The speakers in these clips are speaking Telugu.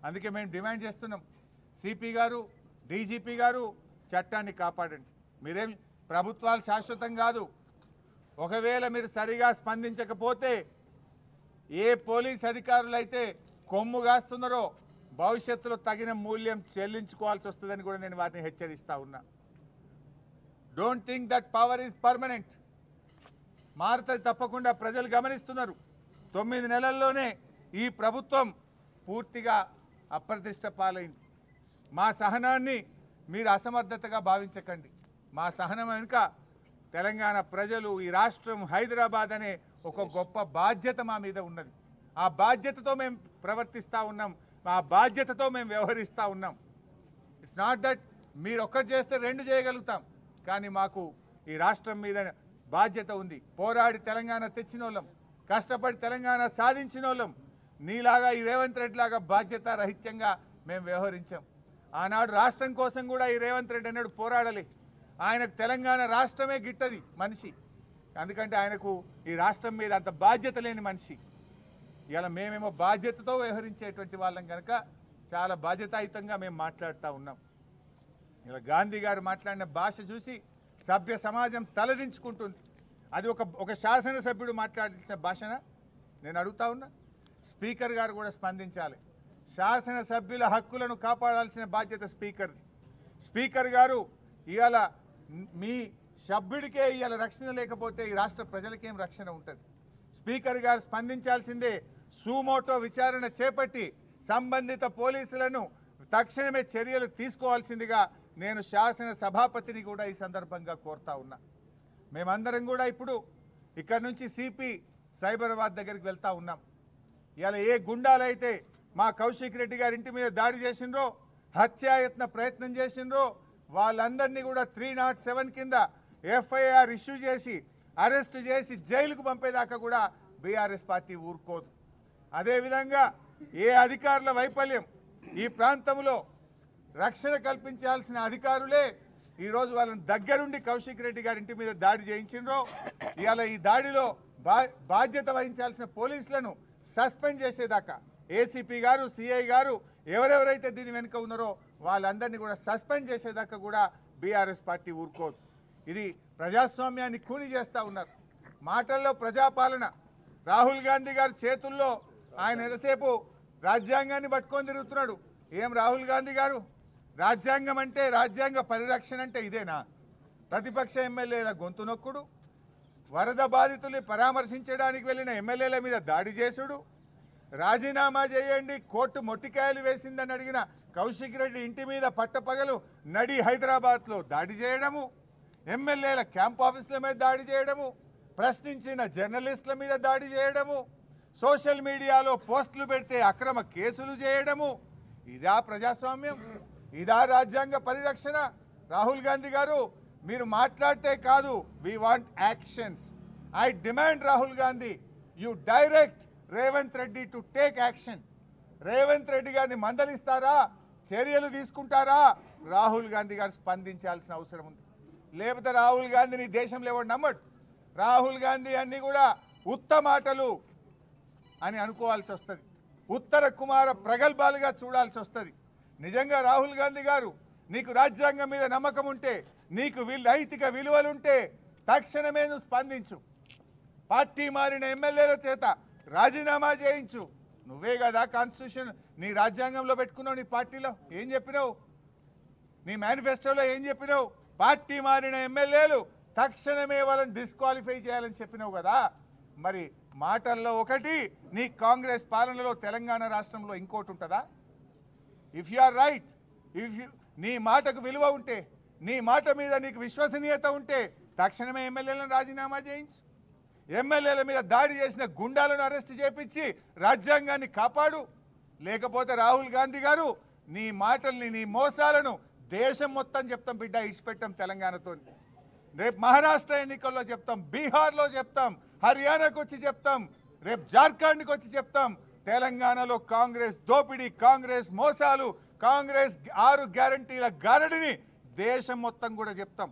అందుకే మేము డిమాండ్ చేస్తున్నాం, సిపి గారు, డీజీపీ గారు చట్టాన్ని కాపాడండి. మీరేం ప్రభుత్వాలు శాశ్వతం కాదు. ఒకవేళ మీరు సరిగా స్పందించకపోతే ఏ పోలీస్ అధికారులైతే కొమ్ము కాస్తున్నారో భవిష్యత్తులో తగిన మూల్యం చెల్లించుకోవాల్సి వస్తుందని కూడా నేను వాటిని హెచ్చరిస్తా ఉన్నా. Don't think that power is permanent. మారుతుంది తప్పకుండా, ప్రజలు గమనిస్తున్నారు. 9 నెలల్లోనే ఈ ప్రభుత్వం పూర్తిగా అప్రతిష్ట పాలైంది. మా సహనాన్ని మీరు అసమర్థతగా భావించకండి. మా సహనం వెనుక తెలంగాణ ప్రజలు, ఈ రాష్ట్రం, హైదరాబాద్ అనే ఒక గొప్ప బాధ్యత మా మీద ఉన్నది. ఆ బాధ్యతతో మేము ప్రవర్తిస్తూ ఉన్నాం, ఆ బాధ్యతతో మేము వ్యవహరిస్తూ ఉన్నాం. ఇట్స్ నాట్ దట్ మీరు ఒక్కటి చేస్తే 2 చేయగలుగుతాం, కానీ మాకు ఈ రాష్ట్రం మీద బాధ్యత ఉంది. పోరాడి తెలంగాణ తెచ్చిన వాళ్ళం, కష్టపడి తెలంగాణ సాధించిన వాళ్ళం. నీలాగా ఈ రేవంత్ రెడ్డి లాగా బాధ్యత రహిత్యంగా మేము వ్యవహరించాం. ఆనాడు రాష్ట్రం కోసం కూడా ఈ రేవంత్ రెడ్డి అన్నాడు పోరాడాలి. ఆయనకు తెలంగాణ రాష్ట్రమే గిట్టది మనిషి, ఎందుకంటే ఆయనకు ఈ రాష్ట్రం మీద అంత బాధ్యత లేని మనిషి. ఇలా మేమేమో బాధ్యతతో వ్యవహరించేటువంటి వాళ్ళం కనుక చాలా బాధ్యతాయుతంగా మేము మాట్లాడుతూ ఉన్నాం. ఇలా గాంధీ గారు మాట్లాడిన భాష చూసి సభ్య సమాజం తలదించుకుంటుంది. అది ఒక శాసనసభ్యుడు మాట్లాడిన భాషనా? నేను అడుగుతా ఉన్నా. స్పీకర్ గారు కూడా స్పందించాలి. శాసనసభ్యుల హక్కులను కాపాడాల్సిన బాధ్యత స్పీకర్ది. స్పీకర్ గారు ఇవాళ మీ సభ్యుడికే ఇవాళ రక్షణ లేకపోతే ఈ రాష్ట్ర ప్రజలకేం రక్షణ ఉంటుంది? స్పీకర్ గారు స్పందించాల్సిందే. సుమోటో విచారణ చేపట్టి సంబంధిత పోలీసులను తక్షణమే చర్యలు తీసుకోవాల్సిందిగా నేను శాసన సభాపతిని కూడా ఈ సందర్భంగా కోరుతా ఉన్నా. మేమందరం కూడా ఇప్పుడు ఇక్కడ నుంచి సిపి సైబరాబాద్ దగ్గరికి వెళ్తా ఉన్నాం. ఇలా ఏ గుండాలైతే మా కౌశిక్ రెడ్డి గారి ఇంటి మీద దాడి చేసిండ్రో, హత్యాయత్న ప్రయత్నం చేసిండ్రో, వాళ్ళందరినీ కూడా 307 కింద ఎఫ్ఐఆర్ ఇష్యూ చేసి అరెస్ట్ చేసి జైలుకు పంపేదాకా కూడా బీఆర్ఎస్ పార్టీ ఊరుకోదు. అదేవిధంగా ఏ అధికారుల వైఫల్యం, ఈ ప్రాంతంలో రక్షణ కల్పించాల్సిన అధికారులే ఈరోజు వాళ్ళని దగ్గరుండి కౌశిక్ రెడ్డి గారి ఇంటి మీద దాడి చేయించిండ్రో, ఇవాళ ఈ దాడిలో బాధ్యత వహించాల్సిన పోలీసులను సస్పెండ్ చేసేదాకా ఏసీపీ గారు, సిఐ గారు ఎవరెవరైతే దీని వెనుక ఉన్నారో వాళ్ళందరినీ కూడా సస్పెండ్ చేసేదాకా కూడా బీఆర్ఎస్ పార్టీ ఊరుకోదు. ఇది ప్రజాస్వామ్యాన్ని కూని చేస్తూ ఉన్నారు. మాటల్లో ప్రజాపాలన. రాహుల్ గాంధీ గారి చేతుల్లో ఆయన ఎంతసేపు రాజ్యాంగాన్ని పట్టుకొని తిరుగుతున్నాడు. ఏం రాహుల్ గాంధీ గారు, రాజ్యాంగం అంటే, రాజ్యాంగ పరిరక్షణ అంటే ఇదేనా? ప్రతిపక్ష ఎమ్మెల్యేల గొంతు నొక్కుడు, వరద బాధితుల్ని పరామర్శించడానికి వెళ్ళిన ఎమ్మెల్యేల మీద దాడి చేసుడు, రాజీనామా చేయండి కోర్టు మొట్టికాయలు వేసిందని అడిగిన కౌశిక్ రెడ్డి ఇంటి మీద పట్టపగలు నడి హైదరాబాద్లో దాడి చేయడము, ఎమ్మెల్యేల క్యాంప్ ఆఫీసుల మీద దాడి చేయడము, ప్రశ్నించిన జర్నలిస్టుల మీద దాడి చేయడము, సోషల్ మీడియాలో పోస్టులు పెడితే అక్రమ కేసులు చేయడము. ఇదా ప్రజాస్వామ్యం? ఇదా రాజ్యాంగ పరిరక్షణ? రాహుల్ గాంధీ గారు, మీరు మాట్లాడితే కాదు, we want actions. I demand Rahul Gandhi, you direct Revanth Reddy to take action. Revanth Reddy గారిని మందలిస్తారా, చర్యలు తీసుకుంటారా? రాహుల్ గాంధీ గారు స్పందించాల్సిన అవసరం ఉంది. లేకపోతే రాహుల్ గాంధీని దేశంలో ఎవరు నమ్మడు. రాహుల్ గాంధీ అన్నీ కూడా ఉత్త మాటలు అని అనుకోవాల్సి వస్తుంది, ఉత్తర కుమార ప్రగల్భాలుగా చూడాల్సి వస్తుంది. నిజంగా రాహుల్ గాంధీ గారు, నీకు రాజ్యాంగం మీద నమ్మకం ఉంటే, నీకు నైతిక విలువలుంటే తక్షణమే నువ్వు స్పందించు. పార్టీ మారిన ఎమ్మెల్యేల చేత రాజీనామా చేయించు. నువ్వే కదా కాన్స్టిట్యూషన్ నీ రాజ్యాంగంలో పెట్టుకున్నావు. నీ పార్టీలో ఏం చెప్పినావు? నీ మేనిఫెస్టోలో ఏం చెప్పినావు? పార్టీ మారిన ఎమ్మెల్యేలు తక్షణమే వాళ్ళని డిస్క్వాలిఫై చేయాలని చెప్పినావు కదా. మరి మాటల్లో ఒకటి, నీ కాంగ్రెస్ పాలనలో తెలంగాణ రాష్ట్రంలో ఇంకోటి ఉంటుందా? ఇఫ్ యు ఆర్ రైట్, నీ మాటకు విలువ ఉంటే, నీ మాట మీద నీకు విశ్వసనీయత ఉంటే తక్షణమే ఎమ్మెల్యేలను రాజీనామా చేయించు. ఎమ్మెల్యేల మీద దాడి చేసిన గుండాలను అరెస్ట్ చేపించి రాజ్యాంగాన్ని కాపాడు. లేకపోతే రాహుల్ గాంధీ గారు, నీ మాటల్ని, నీ మోసాలను దేశం మొత్తం చెప్తాం బిడ్డ, ఇడిచిపెట్టాం తెలంగాణతో. రేపు మహారాష్ట్ర ఎన్నికల్లో చెప్తాం, బీహార్లో చెప్తాం, హర్యానాకు వచ్చి చెప్తాం, రేపు జార్ఖండ్కి వచ్చి చెప్తాం. తెలంగాణలో కాంగ్రెస్ దోపిడీ, కాంగ్రెస్ మోసాలు, కాంగ్రెస్ 6 గ్యారంటీల గారడిని దేశం మొత్తం కూడా చెప్తాం.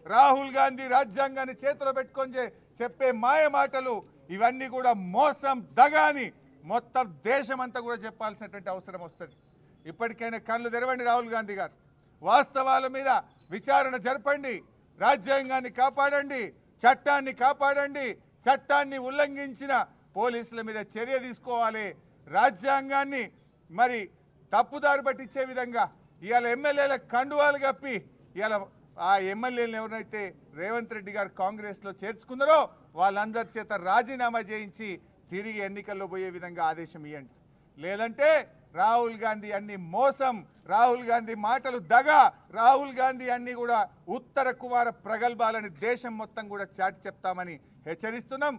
రాహుల్ గాంధీ రాజ్యాంగాన్ని చేతిలో పెట్టుకొని చెప్పే మాయ మాటలు ఇవన్నీ కూడా మోసం, దగాని మొత్తం దేశం అంతా కూడా చెప్పాల్సినటువంటి అవసరం వస్తుంది. ఇప్పటికైనా కళ్ళు తెరవండి రాహుల్ గాంధీ గారు. వాస్తవాల మీద విచారణ జరపండి, రాజ్యాంగాన్ని కాపాడండి, చట్టాన్ని కాపాడండి. చట్టాన్ని ఉల్లంఘించిన పోలీసుల మీద చర్య తీసుకోవాలి. రాజ్యాంగాన్ని మరి తప్పుదారి పట్టించే విధంగా ఇవాళ ఎమ్మెల్యేల కండువాలు కప్పి ఇవాళ ఆ ఎమ్మెల్యేలను ఎవరైతే రేవంత్ రెడ్డి గారు కాంగ్రెస్లో చేర్చుకున్నారో వాళ్ళందరి చేత రాజీనామా చేయించి తిరిగి ఎన్నికల్లో పోయే విధంగా ఆదేశం ఇవ్వండి. లేదంటే రాహుల్ గాంధీ అన్ని మోసం, రాహుల్ గాంధీ మాటలు దగ, రాహుల్ గాంధీ అన్ని కూడా ఉత్తర కుమార ప్రగల్భాలని దేశం మొత్తం కూడా చాటి చెప్తామని హెచ్చరిస్తున్నాం.